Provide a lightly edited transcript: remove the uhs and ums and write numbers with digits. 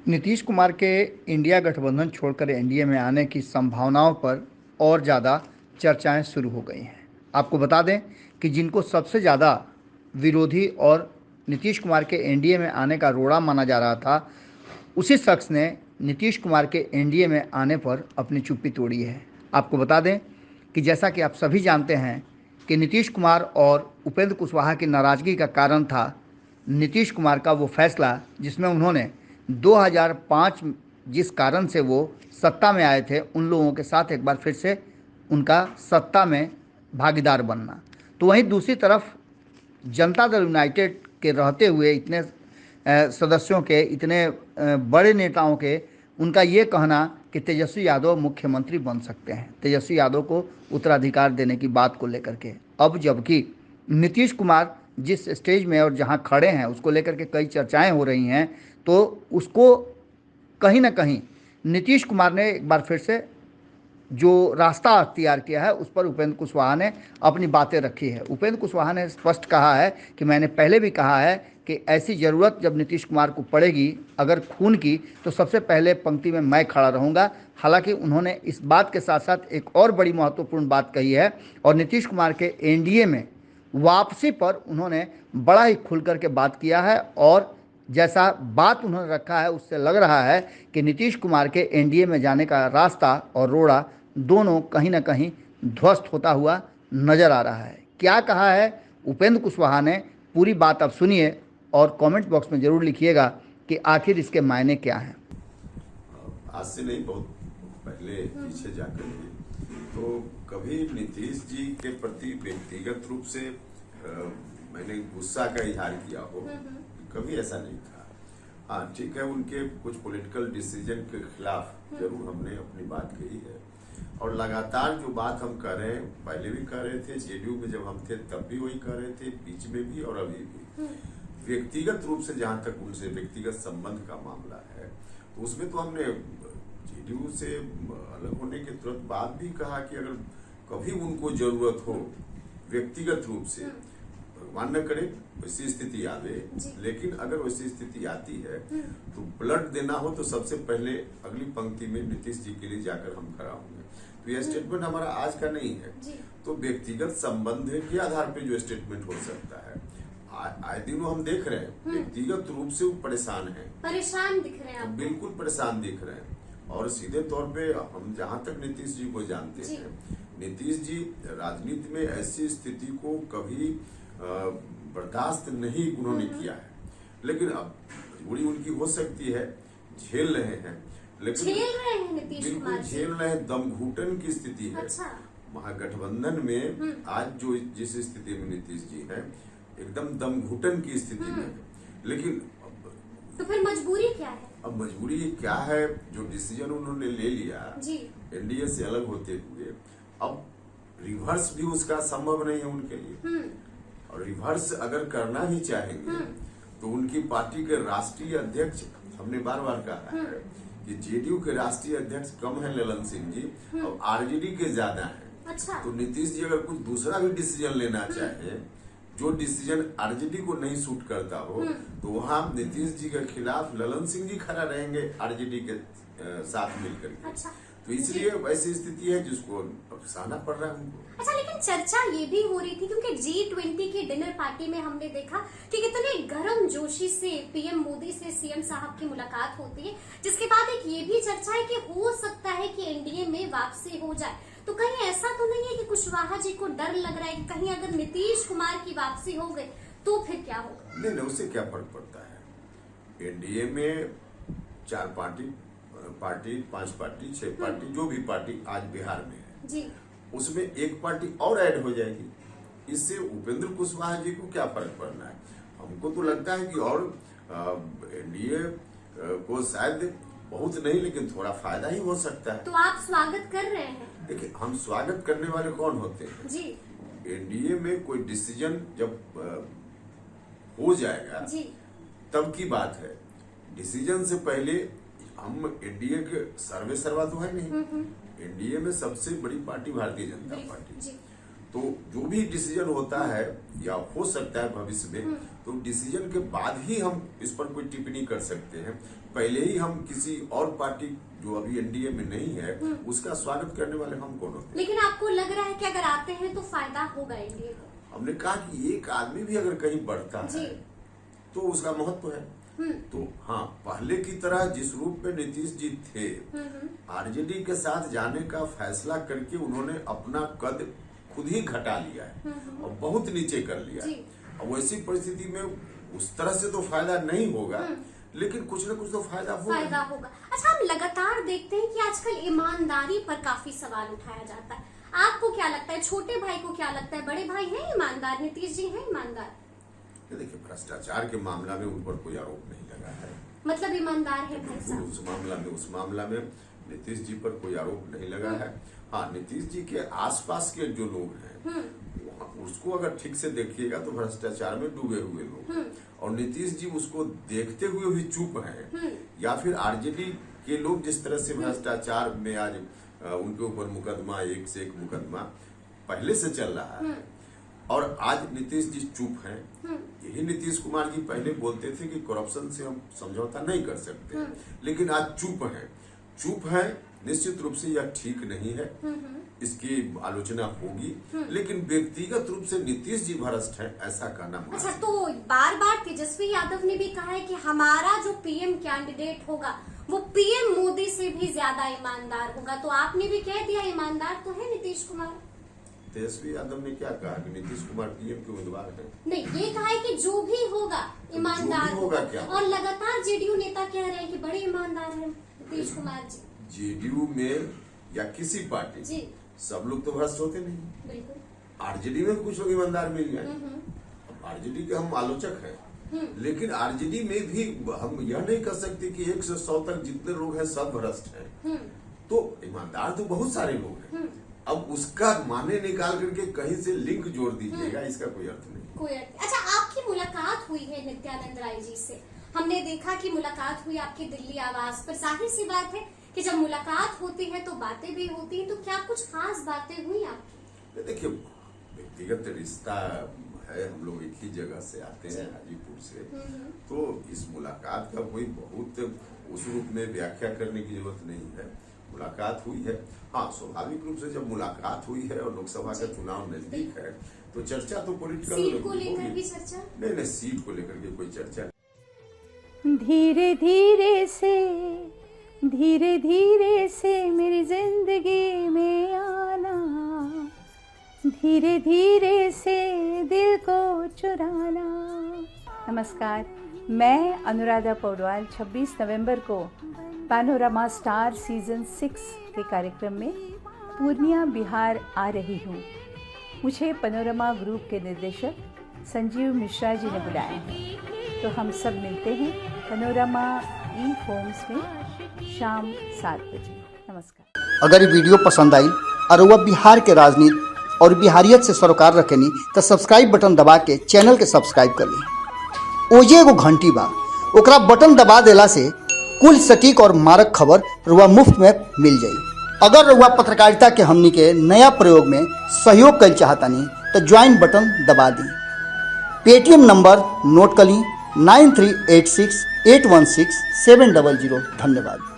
नीतीश कुमार के इंडिया गठबंधन छोड़कर एनडीए में आने की संभावनाओं पर और ज़्यादा चर्चाएं शुरू हो गई हैं। आपको बता दें कि जिनको सबसे ज़्यादा विरोधी और नीतीश कुमार के एनडीए में आने का रोड़ा माना जा रहा था, उसी शख्स ने नीतीश कुमार के एनडीए में आने पर अपनी चुप्पी तोड़ी है। आपको बता दें कि जैसा कि आप सभी जानते हैं कि नीतीश कुमार और उपेंद्र कुशवाहा की नाराज़गी का कारण था नीतीश कुमार का वो फैसला जिसमें उन्होंने 2005 जिस कारण से वो सत्ता में आए थे, उन लोगों के साथ एक बार फिर से उनका सत्ता में भागीदार बनना। तो वहीं दूसरी तरफ जनता दल यूनाइटेड के रहते हुए इतने सदस्यों के, इतने बड़े नेताओं के, उनका ये कहना कि तेजस्वी यादव मुख्यमंत्री बन सकते हैं, तेजस्वी यादव को उत्तराधिकार देने की बात को लेकर के। अब जबकि नीतीश कुमार जिस स्टेज में और जहां खड़े हैं उसको लेकर के कई चर्चाएं हो रही हैं, तो उसको कहीं ना कहीं नीतीश कुमार ने एक बार फिर से जो रास्ता अख्तियार किया है उस पर उपेंद्र कुशवाहा ने अपनी बातें रखी है। उपेंद्र कुशवाहा ने स्पष्ट कहा है कि मैंने पहले भी कहा है कि ऐसी ज़रूरत जब नीतीश कुमार को पड़ेगी अगर खून की, तो सबसे पहले पंक्ति में मैं खड़ा रहूँगा। हालांकि उन्होंने इस बात के साथ साथ एक और बड़ी महत्वपूर्ण बात कही है और नीतीश कुमार के एनडीए में वापसी पर उन्होंने बड़ा ही खुल कर के बात किया है और जैसा बात उन्होंने रखा है उससे लग रहा है कि नीतीश कुमार के एनडीए में जाने का रास्ता और रोड़ा दोनों कहीं ना कहीं ध्वस्त होता हुआ नजर आ रहा है। क्या कहा है उपेंद्र कुशवाहा ने, पूरी बात आप सुनिए और कमेंट बॉक्स में ज़रूर लिखिएगा कि आखिर इसके मायने क्या हैं। आज से नहीं, बहुत पहले पीछे जाकर भी तो कभी नीतीश जी के प्रति व्यक्तिगत रूप से मैंने गुस्सा का इजहार किया हो, कभी ऐसा नहीं था। हाँ ठीक है, उनके कुछ पॉलिटिकल डिसीजन के खिलाफ जरूर हमने अपनी बात कही है और लगातार जो बात हम कर रहे हैं, पहले भी कर रहे थे, जेडीयू में जब हम थे तब भी वही कर रहे थे, बीच में भी और अभी भी। व्यक्तिगत रूप से जहां तक उनसे व्यक्तिगत संबंध का मामला है तो उसमें तो हमने जेडीयू से अलग होने के तुरंत बाद भी कहा कि अगर कभी उनको जरूरत हो व्यक्तिगत रूप से, भगवान न करे वैसी स्थिति आवे, लेकिन अगर वैसी स्थिति आती है तो ब्लड देना हो तो सबसे पहले अगली पंक्ति में नीतीश जी के लिए जाकर हम खड़ा होंगे। तो यह स्टेटमेंट हमारा आज का नहीं है, तो व्यक्तिगत संबंध के आधार पे जो स्टेटमेंट हो सकता है। आए दिनों हम देख रहे हैं व्यक्तिगत रूप से वो परेशान है, परेशान दिख रहे हैं, बिल्कुल परेशान दिख रहे हैं। और सीधे तौर पे हम जहां तक नीतीश जी को जानते हैं, नीतीश जी राजनीति में ऐसी स्थिति को कभी बर्दाश्त नहीं उन्होंने किया है, लेकिन अब मजबूरी उनकी हो सकती है, झेल रहे हैं, लेकिन बिल्कुल झेल रहे हैं। दम घुटन की स्थिति है। महागठबंधन में आज जो जिस स्थिति में नीतीश जी हैं, एकदम दम घुटन की स्थिति में है। लेकिन तो फिर मजबूरी क्या है? अब मजबूरी क्या है, जो डिसीजन उन्होंने ले लिया एनडीए से अलग होते हुए, अब रिवर्स भी उसका संभव नहीं है उनके लिए। और रिवर्स अगर करना ही चाहेंगे तो उनकी पार्टी के राष्ट्रीय अध्यक्ष, हमने बार बार कहा है कि जेडीयू के राष्ट्रीय अध्यक्ष कम है ललन सिंह जी और आरजेडी के ज्यादा हैं। तो नीतीश जी अगर कुछ दूसरा भी डिसीजन लेना चाहे, जो डिसीजन आरजेडी को नहीं सूट करता हो, तो वहां नीतीश जी के खिलाफ ललन सिंह जी खड़ा रहेंगे आरजेडी के साथ मिलकर के। तो इसलिए वैसी स्थिति है जिसको सहना पड़ रहा है उनको। अच्छा, लेकिन चर्चा ये भी हो रही थी क्योंकि G20 की डिनर पार्टी में हमने देखा कि कितने गर्म जोशी से पीएम मोदी से सीएम साहब की मुलाकात होती है, जिसके बाद एक ये भी चर्चा है कि हो सकता है कि एनडीए में वापसी हो जाए। तो कहीं ऐसा तो नहीं है कि कुशवाहा जी को डर लग रहा है कि कहीं अगर नीतीश कुमार की वापसी हो गई तो फिर क्या होगा? नहीं, उससे क्या फर्क पड़ता है। एनडीए में 4 पार्टी, 5 पार्टी, 6 पार्टी, जो भी पार्टी आज बिहार में है जी, उसमें एक पार्टी और ऐड हो जाएगी। इससे उपेंद्र कुशवाहा जी को क्या फर्क पड़ना है? हमको तो लगता है कि और एनडीए को शायद बहुत नहीं लेकिन थोड़ा फायदा ही हो सकता है। तो आप स्वागत कर रहे हैं? देखिए, हम स्वागत करने वाले कौन होते हैं जी? एनडीए में कोई डिसीजन जब हो जाएगा जी, तब की बात है। डिसीजन से पहले हम एनडीए के सर्वे सर्वा तो है नहीं। एनडीए में सबसे बड़ी पार्टी भारतीय जनता पार्टी। तो जो भी डिसीजन होता है या हो सकता है भविष्य में, तो डिसीजन के बाद ही हम इस पर कोई टिप्पणी कर सकते हैं। पहले ही हम किसी और पार्टी जो अभी एनडीए में नहीं है उसका स्वागत करने वाले हम कौन होते हैं? लेकिन आपको लग रहा है कि अगर आते हैं तो फायदा होगा एनडीए को? हमने कहा कि एक आदमी भी अगर कहीं बढ़ता है तो उसका महत्व है। तो हाँ, पहले की तरह जिस रूप में नीतीश जी थे, आरजेडी के साथ जाने का फैसला करके उन्होंने अपना कद खुद ही घटा लिया है और बहुत नीचे कर लिया है। अब वैसी परिस्थिति में उस तरह से तो फायदा नहीं होगा, लेकिन कुछ न कुछ तो फायदा होगा। अच्छा, हम लगातार देखते हैं कि आजकल ईमानदारी पर काफी सवाल उठाया जाता है। आपको क्या लगता है, छोटे भाई को क्या लगता है, बड़े भाई हैं ईमानदार, नीतीश जी हैं ईमानदार? देखिए, भ्रष्टाचार के मामला में उन पर कोई आरोप नहीं लगा है। मतलब ईमानदार है भाई साहब? उस मामला में नीतीश जी पर कोई आरोप नहीं लगा है। हाँ, नीतीश जी के आसपास के जो लोग हैं उसको अगर ठीक से देखिएगा तो भ्रष्टाचार में डूबे हुए लोग, और नीतीश जी उसको देखते हुए भी चुप हैं, या फिर आरजेडी के लोग जिस तरह से भ्रष्टाचार में आज उनके ऊपर मुकदमा, एक से एक मुकदमा पहले से चल रहा है, और आज नीतीश जी चुप हैं। यही नीतीश कुमार जी पहले बोलते थे कि करप्शन से हम समझौता नहीं कर सकते, लेकिन आज चुप है। निश्चित रूप से यह ठीक नहीं है, इसकी आलोचना होगी, लेकिन व्यक्तिगत रूप से नीतीश जी भ्रष्ट हैं ऐसा कहना मुश्किल। अच्छा, तो बार तेजस्वी यादव ने भी कहा है कि हमारा जो पीएम कैंडिडेट होगा वो पीएम मोदी से भी ज्यादा ईमानदार होगा, तो आपने भी कह दिया ईमानदार तो है नीतीश कुमार। तेजस्वी यादव ने क्या कहा कि नीतीश कुमार पीएम के उम्मीदवार हैं? नहीं, ये कहा है कि जो भी होगा ईमानदार होगा क्या? और लगातार जेडीयू नेता कह रहे हैं कि बड़े ईमानदार हैं नीतीश कुमार जी। जेडीयू में या किसी पार्टी जी सब लोग तो भ्रष्ट होते नहीं, बिल्कुल। आरजेडी में कुछ लोग ईमानदार मिल जाए। आरजेडी के हम आलोचक हैं, लेकिन आरजेडी में भी हम यह नहीं कर सकते कि 1 से 100 तक जितने लोग हैं सब भ्रष्ट हैं। तो ईमानदार तो बहुत सारे लोग हैं। अब उसका माने निकाल करके कहीं से लिंक जोड़ दीजिएगा, इसका कोई अर्थ नहीं। अच्छा, आपकी मुलाकात हुई है नित्यानंद राय जी से, हमने देखा कि मुलाकात हुई आपकी दिल्ली आवास पर। जाहिर सी बात है कि जब मुलाकात होती है तो बातें भी होती हैं, तो क्या कुछ खास बातें हुई आपकी? देखिए, व्यक्तिगत रिश्ता है, हम लोग एक ही जगह से आते हैं, हाजीपुर से, तो इस मुलाकात का कोई बहुत उस रूप में व्याख्या करने की जरूरत नहीं है। मुलाकात हुई है, हाँ, स्वाभाविक रूप से जब मुलाकात हुई है और लोकसभा का चुनाव नजदीक है तो चर्चा तो पॉलिटिकल सीट को लेकर भी चर्चा? नहीं, सीट को लेकर के कोई चर्चा नहीं। धीरे धीरे से मेरी जिंदगी में आना, धीरे धीरे से दिल को चुराना। नमस्कार, मैं अनुराधा पौडवाल 26 नवंबर को पैनोरमा स्टार सीजन 6 के कार्यक्रम में पूर्णिया बिहार आ रही हूँ। मुझे पैनोरमा ग्रुप के निर्देशक संजीव मिश्रा जी ने बुलाया है, तो हम सब मिलते हैं पैनोरमा ई होम्स में शाम 7 बजे। नमस्कार। अगर ये वीडियो पसंद आई और वह बिहार के राजनीति और बिहारियत से सरोकार रखेनी तो सब्सक्राइब बटन दबा के चैनल के सब्सक्राइब कर ली। ओजे एगो घंटी बा, ओकरा बटन दबा देला से कुल सटीक और मारक खबर रुआ मुफ्त में मिल जाई। अगर रुआ पत्रकारिता के हमनी के नया प्रयोग में सहयोग कर चाहतानी तो ज्वाइन बटन दबा दी। पेटीएम नंबर नोट कर ली 9386 816 700। धन्यवाद।